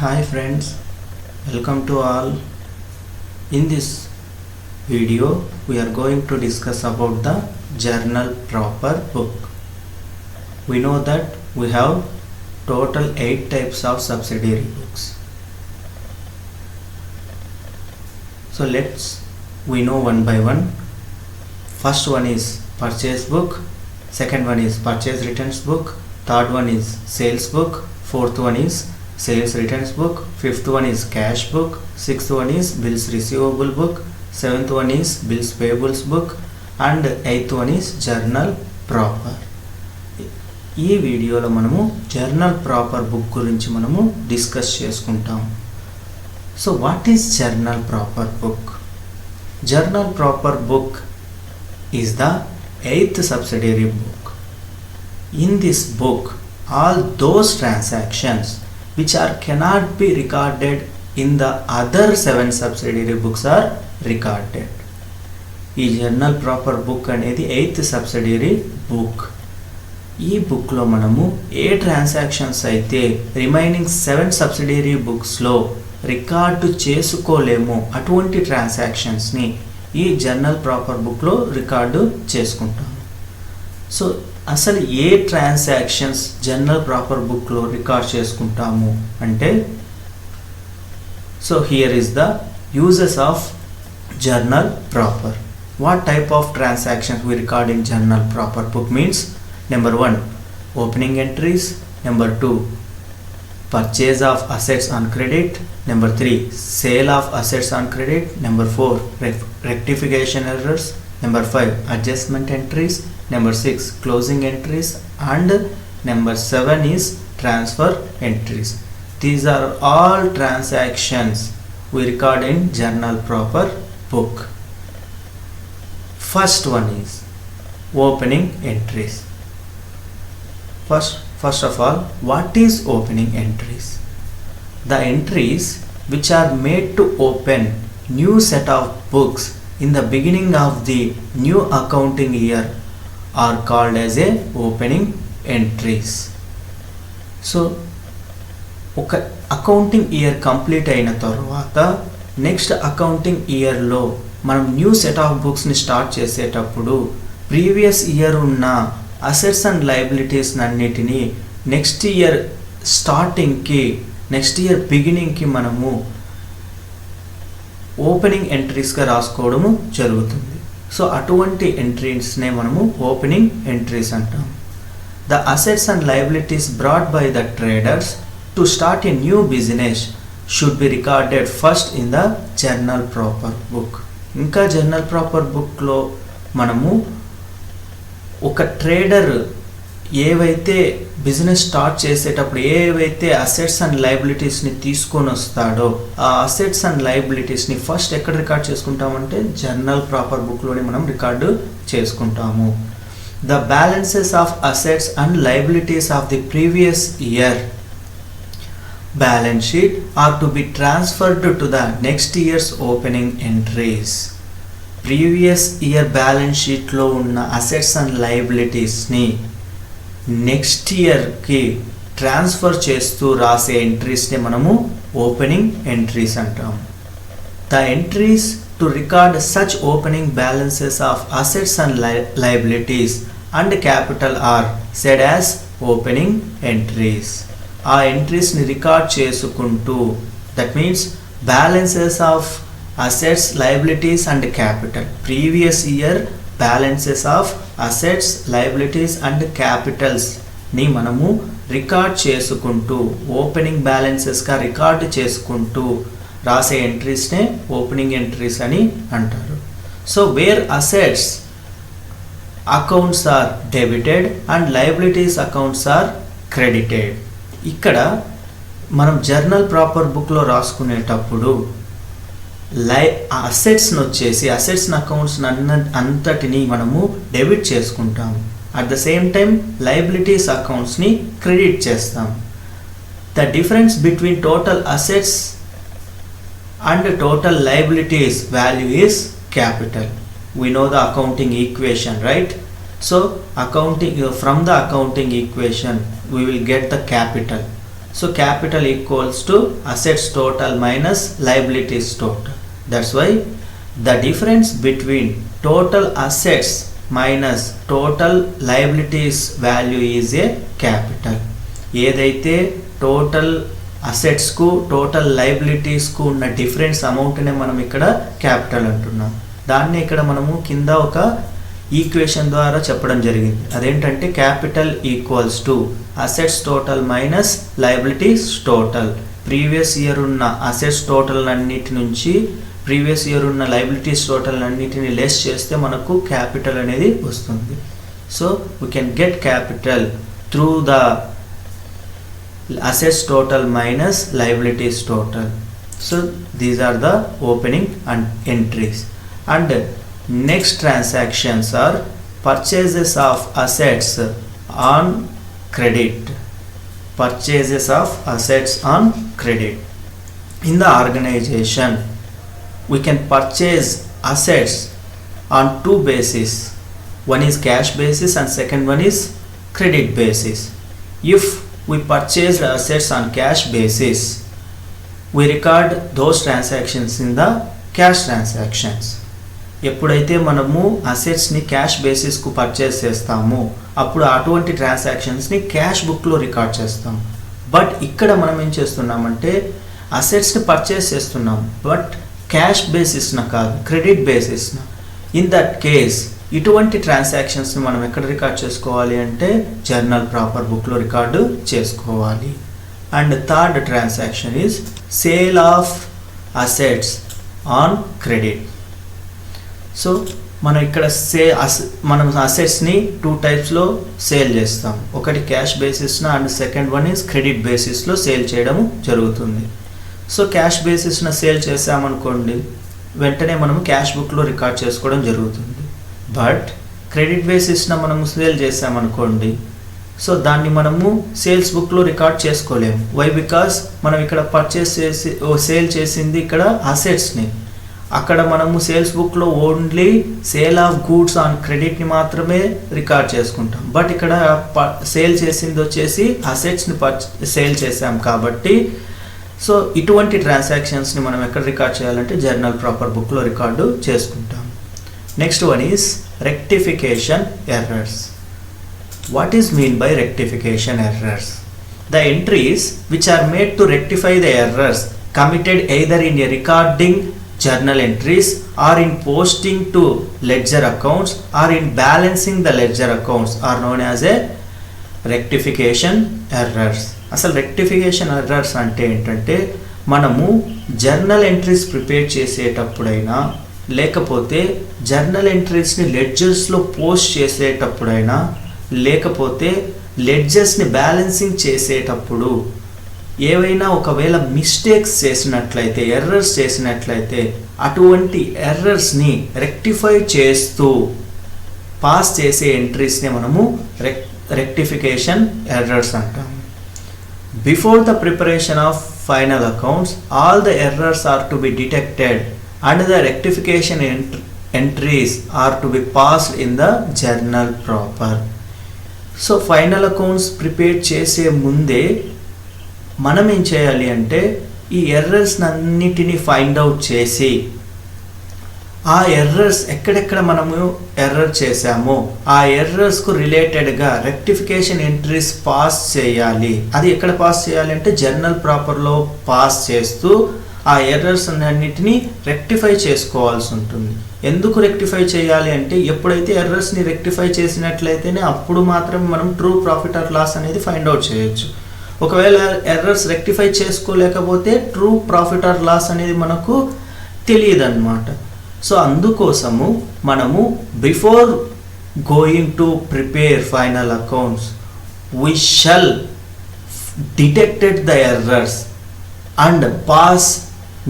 Hi friends, welcome to all. In this video we are going to discuss about the journal proper book. We know that we have total 8 types of subsidiary books. So we know one by one. First one is purchase book, second one is purchase returns book, third one is sales book, fourth one is sales returns book, fifth one is cash book, sixth one is bills receivable book, seventh one is bills payables book, and eighth one is journal proper. ఈ వీడియోలో మనము journal proper book గురించి మనము discuss చేసుకుంటాం. So what is journal proper book? Journal proper book is the 8th subsidiary book. In this book, all those transactions which cannot be recorded in the other 7 subsidiary books are recorded. ఈ journal proper book అనేది 8th subsidiary book. ఈ బుక్లో మనము ఏ transactions అయితే remaining 7 subsidiary బుక్స్లో record చేసుకోలేము అటువంటి ట్రాన్సాక్షన్స్ని ఈ జర్నల్ ప్రాపర్ బుక్లో రికార్డు చేసుకుంటాము. సో అసలు ఏ ట్రాన్సాక్షన్స్ జర్నల్ ప్రాపర్ బుక్లో రికార్డ్ చేసుకుంటాము అంటే, so here is the uses of journal proper. What type of transactions we record in journal proper book means, number 1, opening entries, number 2, purchase of assets on credit, number 3, sale of assets on credit, number 4, rectification errors, number 5, adjustment entries, number 6, closing entries, and number 7 is transfer entries. These are all transactions we record in journal proper book. First one is opening entries. First of all, what is opening entries? The entries which are made to open new set of books in the beginning of the new accounting year are called as a opening entries. So ఒక accounting year complete అయిన తర్వాత next accounting ఇయర్లో మనం new set of బుక్స్ని start చేసేటప్పుడు previous year ఉన్న assets and liabilities అన్నిటినీ next year స్టార్టింగ్కి, next year బిగినింగ్కి మనము opening ఎంట్రీస్గా రాసుకోవడము జరుగుతుంది. సో అటువంటి ఎంట్రీస్నే మనము ఓపెనింగ్ ఎంట్రీస్ అంటాం. The assets and liabilities brought by the traders to start a new business should be recorded first in the journal proper book. ఇంకా journal proper బుక్లో మనము ఒక trader ఏవైతే బిజినెస్ స్టార్ట్ చేసేటప్పుడు ఏవైతే అసెట్స్ అండ్ లయబిలిటీస్ని తీసుకొని వస్తాడో ఆ అసెట్స్ అండ్ లయబిలిటీస్ని ఫస్ట్ ఎక్కడ రికార్డ్ చేసుకుంటామంటే జర్నల్ ప్రాపర్ బుక్లోనే మనం రికార్డు చేసుకుంటాము. The balances of assets and liabilities of the previous year balance sheet are to be transferred to the next year's opening entries. Previous year balance షీట్లో ఉన్న assets and లయబిలిటీస్ని next ఇయర్కి transfer చేస్తూ రాసే ఎంట్రీస్ని మనము ఓపెనింగ్ ఎంట్రీస్ అంటాము. The entries to record such opening balances of assets and liabilities and capital are said as opening entries. ఆ ఎంట్రీస్ని రికార్డ్ చేసుకుంటూ, that means balances of assets, liabilities and capital, previous year balances of assets, liabilities and క్యాపిటల్స్ని మనము record చేసుకుంటూ opening బ్యాలెన్సెస్గా record చేసుకుంటూ రాసే ఎంట్రీస్నే opening entries అని అంటారు. So where assets accounts are debited and liabilities accounts are credited. ఇక్కడ మనం journal proper బుక్లో రాసుకునేటప్పుడు అసెట్స్ని వచ్చేసి అసెట్స్ అకౌంట్స్ అంతటిని మనము డెబిట్ చేసుకుంటాము. At the same time liabilities అకౌంట్స్ని క్రెడిట్ చేస్తాం. The difference between total assets and total liabilities value is capital. We know the accounting equation, right? So from the accounting equation we will get the capital. So capital equals to assets total minus liabilities total. That's why the difference between total assets minus total liabilities value is a capital. ఏదైతే total అసెట్స్కు total లయబిలిటీస్కు ఉన్న difference అమౌంట్నే మనం ఇక్కడ capital అంటున్నాం. దాన్ని ఇక్కడ మనము కింద ఒక ఈక్వేషన్ ద్వారా చెప్పడం జరిగింది. అదేంటంటే capital equals to assets total minus liabilities total. Previous year ఉన్న అసెట్స్ టోటల్ అన్నిటి నుంచి ప్రీవియస్ ఇయర్ ఉన్న లయబిలిటీస్ టోటల్ అన్నిటిని లెస్ చేస్తే మనకు క్యాపిటల్ అనేది వస్తుంది. So we can get capital through the assets total minus liabilities total. So these are the opening and entries. And next transactions are purchases of assets on credit. Purchases of assets on credit. In the organization we can purchase assets on two bases. One is cash basis and second one is credit basis. If we purchased assets on cash basis, we record those transactions in the cash transactions. ఎప్పుడైతే మనము అసెట్స్ని cash బేసిస్కు purchase చేస్తామో అప్పుడు అటువంటి ట్రాన్సాక్షన్స్ని cash బుక్లో record చేస్తాం. But ఇక్కడ మనం ఏం చేస్తున్నామంటే అసెట్స్ని పర్చేస్ చేస్తున్నాం బట్ క్యాష్ బేసిస్న కాదు, క్రెడిట్ బేసిస్న. ఇన్ దట్ కేస్ ఇటువంటి ట్రాన్సాక్షన్స్ని మనం ఎక్కడ రికార్డ్ చేసుకోవాలి అంటే జర్నల్ ప్రాపర్ బుక్లో రికార్డు చేసుకోవాలి. And third transaction is sale of assets on credit. So మనం ఇక్కడ మనం అసెట్స్ని టూ టైప్స్లో సేల్ చేస్తాం. ఒకటి క్యాష్ బేసిస్న and second one is credit బేసిస్లో సేల్ చేయడం జరుగుతుంది. సో క్యాష్ బేసిస్న సేల్ చేసామనుకోండి వెంటనే మనము క్యాష్ బుక్లో రికార్డ్ చేసుకోవడం జరుగుతుంది. బట్ క్రెడిట్ బేసిస్న మనము సేల్ చేసామనుకోండి సో దాన్ని మనము సేల్స్ బుక్లో రికార్డ్ చేసుకోలేము. వై? బికాస్ మనం ఇక్కడ పర్చేస్ చేసి సేల్ చేసింది ఇక్కడ అసెట్స్ని, అక్కడ మనము సేల్స్ బుక్లో only sale of goods on క్రెడిట్ని మాత్రమే రికార్డ్ చేసుకుంటాం. బట్ ఇక్కడ సేల్ చేసింది వచ్చేసి అసెట్స్ని సేల్ చేసాం కాబట్టి సో ఇటువంటి ట్రాన్సాక్షన్స్ని మనం ఎక్కడ రికార్డ్ చేయాలంటే జర్నల్ ప్రాపర్ బుక్లో రికార్డు చేసుకుంటాం. Next one is rectification errors. What is mean by rectification errors? The entries which are made to rectify the errors committed either in a recording journal entries or in posting to ledger accounts or in balancing the ledger accounts are known as a rectification errors. అసలు rectification errors అంటే ఏంటంటే మనము journal entries prepare చేసేటప్పుడైనా లేకపోతే journal ఎంట్రీస్ని లెడ్జర్స్లో post చేసేటప్పుడైనా లేకపోతే లెడ్జర్స్ని balancing చేసేటప్పుడు ఏవైనా ఒకవేళ mistakes చేసినట్లయితే ఎర్రర్స్ చేసినట్లయితే అటువంటి ఎర్రర్స్ని రెక్టిఫై చేస్తూ పాస్ చేసే ఎంట్రీస్ని మనము రెక్టిఫికేషన్ ఎర్రర్స్ అంటాము. Before the preparation of final accounts all the errors are to be detected and the rectification entries are to be passed in the journal proper. So final accounts prepare చేసే ముందే మనం ఏం చేయాలి అంటే ఈ errors అన్నిటిని find out చేసి ఆ ఎర్రర్స్ ఎక్కడెక్కడ మనము ఎర్రర్ చేసామో ఆ ఎర్రర్స్కు రిలేటెడ్గా రెక్టిఫికేషన్ ఎంట్రీస్ పాస్ చేయాలి. అది ఎక్కడ పాస్ చేయాలి అంటే జర్నల్ ప్రాపర్లో పాస్ చేస్తూ ఆ ఎర్రర్స్ అన్నిటిని రెక్టిఫై చేసుకోవాల్సి ఉంటుంది. ఎందుకు రెక్టిఫై చేయాలి అంటే ఎప్పుడైతే ఎర్రర్స్ని రెక్టిఫై చేసినట్లయితేనే అప్పుడు మాత్రమే మనం ట్రూ ప్రాఫిట్ ఆర్ లాస్ అనేది ఫైండ్ అవుట్ చేయొచ్చు. ఒకవేళ ఎర్రర్స్ రెక్టిఫై చేసుకోలేకపోతే ట్రూ ప్రాఫిట్ ఆర్ లాస్ అనేది మనకు తెలియదు అన్నమాట. సో అందుకోసము మనము before going to prepare final accounts we shall detected the errors and pass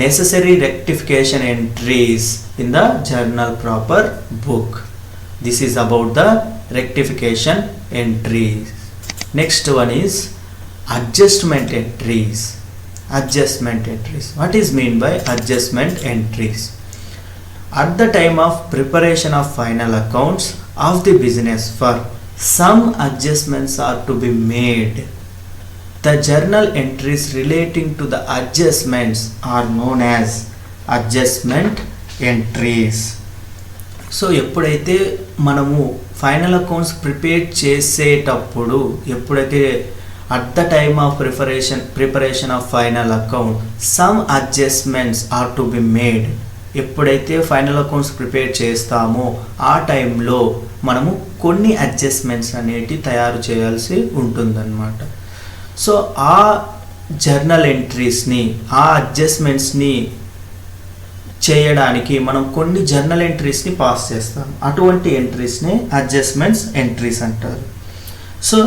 necessary rectification entries in the journal proper book. This is about the rectification entries. Next one is adjustment entries. Adjustment entries. What is mean by adjustment entries? At the time of preparation of final accounts of the business firm, some adjustments are to be made. The journal entries relating to the adjustments are known as adjustment entries. So ఎప్పుడైతే మనము final accounts prepare చేసేటప్పుడు ఎప్పుడైతే at the time of preparation of final account some adjustments are to be made. ఎప్పుడైతే final accounts prepare చేస్తామో ఆ టైంలో మనము కొన్ని అడ్జస్ట్మెంట్స్ అనేవి తయారు చేయాల్సి ఉంటుందన్నమాట. సో ఆ జర్నల్ ఎంట్రీస్ని ఆ అడ్జస్ట్మెంట్స్ని చేయడానికి మనం కొన్ని జర్నల్ ఎంట్రీస్ని పాస్ చేస్తాం. అటువంటి ఎంట్రీస్ని అడ్జస్ట్మెంట్స్ ఎంట్రీస్ అంటారు. సో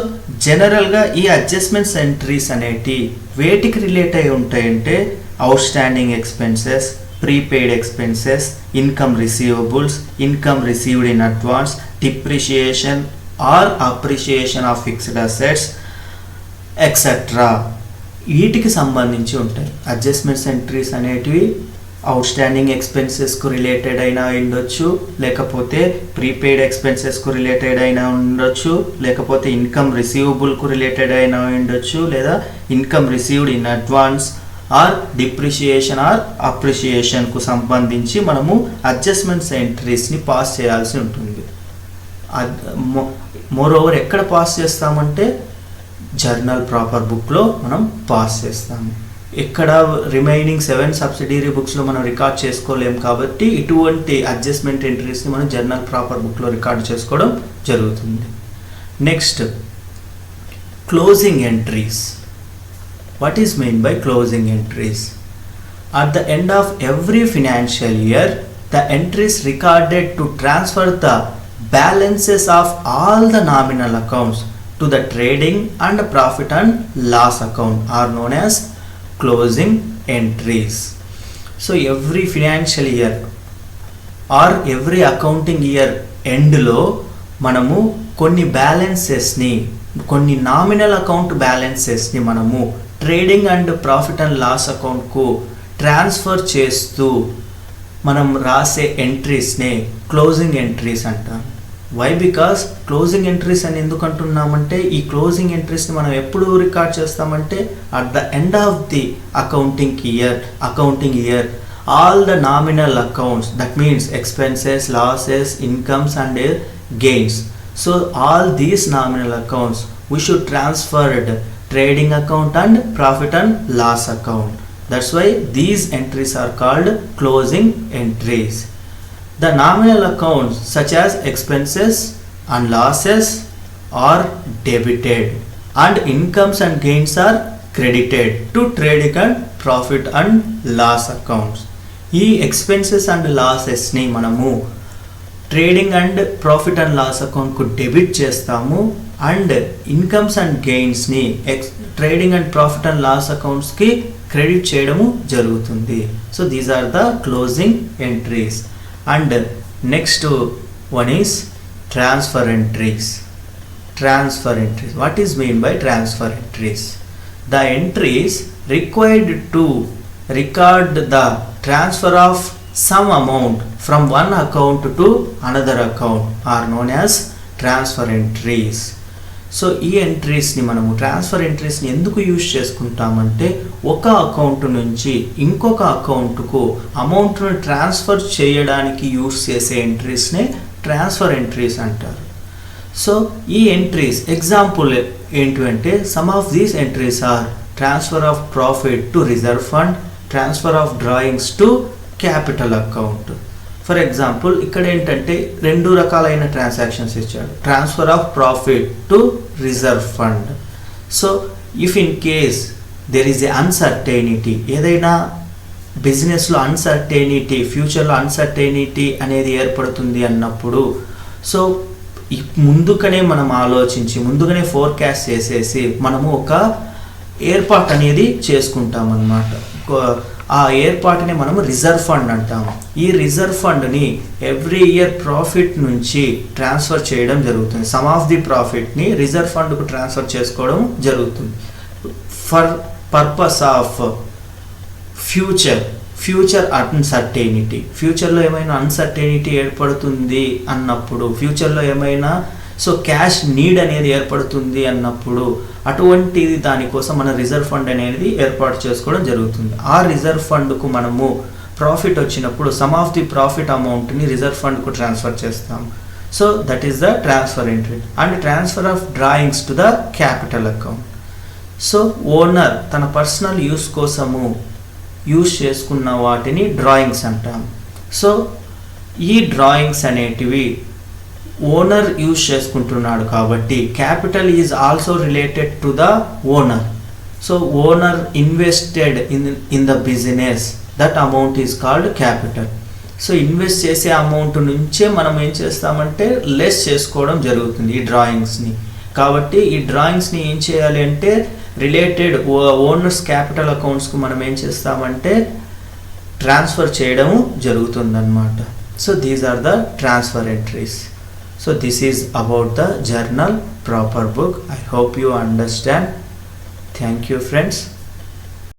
జనరల్గా ఈ అడ్జస్ట్మెంట్స్ ఎంట్రీస్ అనేటి వేటికి రిలేట్ అయి ఉంటాయంటే outstanding expenses, prepaid expenses, income receivables, income received in advance, depreciation or appreciation of fixed assets etcetera వీటికి సంబంధించి ఉంటాయి. అడ్జస్ట్మెంట్స్ ఎంట్రీస్ అనేటివి అవుట్ స్టాండింగ్ ఎక్స్పెన్సెస్కు రిలేటెడ్ అయినా ఉండొచ్చు, లేకపోతే ప్రీపెయిడ్ ఎక్స్పెన్సెస్కు రిలేటెడ్ అయినా ఉండొచ్చు, లేకపోతే ఇన్కమ్ రిసీవబుల్కు రిలేటెడ్ అయినా ఉండొచ్చు, లేదా income received in advance or depreciation or అప్రిషియేషన్కు సంబంధించి మనము అడ్జస్ట్మెంట్స్ ఎంట్రీస్ని పాస్ చేయాల్సి ఉంటుంది. మోర్ ఓవర్ ఎక్కడ పాస్ చేస్తామంటే జర్నల్ ప్రాపర్ బుక్లో మనం పాస్ చేస్తాము. ఇక్కడ రిమైనింగ్ 7 సబ్సిడరీ బుక్స్లో మనం రికార్డ్ చేసుకోలేము కాబట్టి ఇటువంటి అడ్జస్ట్మెంట్ ఎంట్రీస్ని మనం జర్నల్ ప్రాపర్ బుక్లో రికార్డ్ చేసుకోవడం జరుగుతుంది. Next closing entries. What is meant by closing entries? At the end of every financial year, the entries recorded to transfer the balances of all the nominal accounts to the trading and profit and loss account are known as closing entries. So every financial year or every accounting year end లో మనము కొన్ని బ్యాలెన్సెస్ని, కొన్ని nominal account బ్యాలెన్సెస్ని మనము trading and profit and loss అకౌంట్కు transfer చేస్తూ మనం రాసే ఎంట్రీస్నే క్లోజింగ్ ఎంట్రీస్ అంటాం. వై? బికాస్ క్లోజింగ్ ఎంట్రీస్ అని ఎందుకు అంటున్నామంటే ఈ క్లోజింగ్ ఎంట్రీస్ని మనం ఎప్పుడు రికార్డ్ చేస్తామంటే at the end of the accounting year all the nominal accounts, that means expenses, losses, incomes and gains. So all these nominal accounts we should transferred trading account and profit and loss account. That's why these entries are called closing entries. The nominal accounts such as expenses and losses are debited and incomes and gains are credited to trading and profit and loss accounts. ఈ expenses and losses ని మనము trading and profit and loss అకౌంట్కు debit చేస్తాము and incomes and గెయిన్స్ని trading and profit and loss అకౌంట్స్కి credit చేయడము జరుగుతుంది. So these are the closing entries. And next one is transfer entries. What is meant by transfer entries? The entries required to record the transfer of some amount from one account to another account are known as transfer entries. So ఈ ఎంట్రీస్ని మనము transfer ఎంట్రీస్ని ఎందుకు use చేసుకుంటామంటే ఒక account నుంచి ఇంకొక అకౌంట్కు అమౌంట్ను transfer చేయడానికి use చేసే ఎంట్రీస్నే ట్రాన్స్ఫర్ ఎంట్రీస్ అంటారు. సో ఈ ఎంట్రీస్ ఎగ్జాంపుల్ ఏంటంటే some of these entries are transfer of profit to reserve fund, transfer of drawings to capital account. For example ఇక్కడ ఏంటంటే 2 రకాలైన ట్రాన్సాక్షన్స్ ఇచ్చాడు. Transfer of profit to reserve fund. So if in case there is a uncertainty, ఏదైనా బిజినెస్లో uncertainty, ఫ్యూచర్లో uncertainty అనేది ఏర్పడుతుంది అన్నప్పుడు సో ముందుగానే మనం ఆలోచించి ముందుగానే ఫోర్కాస్ట్ చేసేసి మనము ఒక ఏర్పాటు అనేది చేసుకుంటాం అన్నమాట. ఆ ఏర్పాటుని మనము రిజర్వ్ ఫండ్ అంటాము. ఈ రిజర్వ్ ఫండ్ని ఎవ్రీ ఇయర్ ప్రాఫిట్ నుంచి ట్రాన్స్ఫర్ చేయడం జరుగుతుంది. సమ్ ఆఫ్ ది ప్రాఫిట్ని రిజర్వ్ ఫండ్కు ట్రాన్స్ఫర్ చేసుకోవడం జరుగుతుంది for purpose of future uncertainty. ఫ్యూచర్లో ఏమైనా అన్సర్టైనిటీ ఏర్పడుతుంది అన్నప్పుడు, ఫ్యూచర్లో ఏమైనా సో క్యాష్ నీడ్ అనేది ఏర్పడుతుంది అన్నప్పుడు అటువంటి దానికోసం మన రిజర్వ్ ఫండ్ అనేది ఏర్పాటు చేసుకోవడం జరుగుతుంది. ఆ రిజర్వ్ ఫండ్కు మనము ప్రాఫిట్ వచ్చినప్పుడు సమ్ ఆఫ్ ది ప్రాఫిట్ అమౌంట్ని రిజర్వ్ ఫండ్కు ట్రాన్స్ఫర్ చేస్తాం. So that is the transfer entry. And transfer of drawings to the capital account. So owner తన పర్సనల్ యూస్ కోసము యూస్ చేసుకున్న వాటిని డ్రాయింగ్స్ అంటాం. సో ఈ డ్రాయింగ్స్ అనేటివి ఓనర్ యూజ్ చేసుకుంటున్నాడు కాబట్టి capital is also related to the owner. So owner invested in the business, that amount is called capital. So invest చేసే అమౌంట్ నుంచే మనం ఏం చేస్తామంటే లెస్ చేసుకోవడం జరుగుతుంది ఈ డ్రాయింగ్స్ని. కాబట్టి ఈ డ్రాయింగ్స్ని ఏం చేయాలి అంటే రిలేటెడ్ ఓనర్స్ క్యాపిటల్ అకౌంట్స్కు మనం ఏం చేస్తామంటే ట్రాన్స్ఫర్ చేయడము జరుగుతుందన్నమాట. So these are the transfer entries. So this is about the journal proper book. I hope you understand. Thank you friends.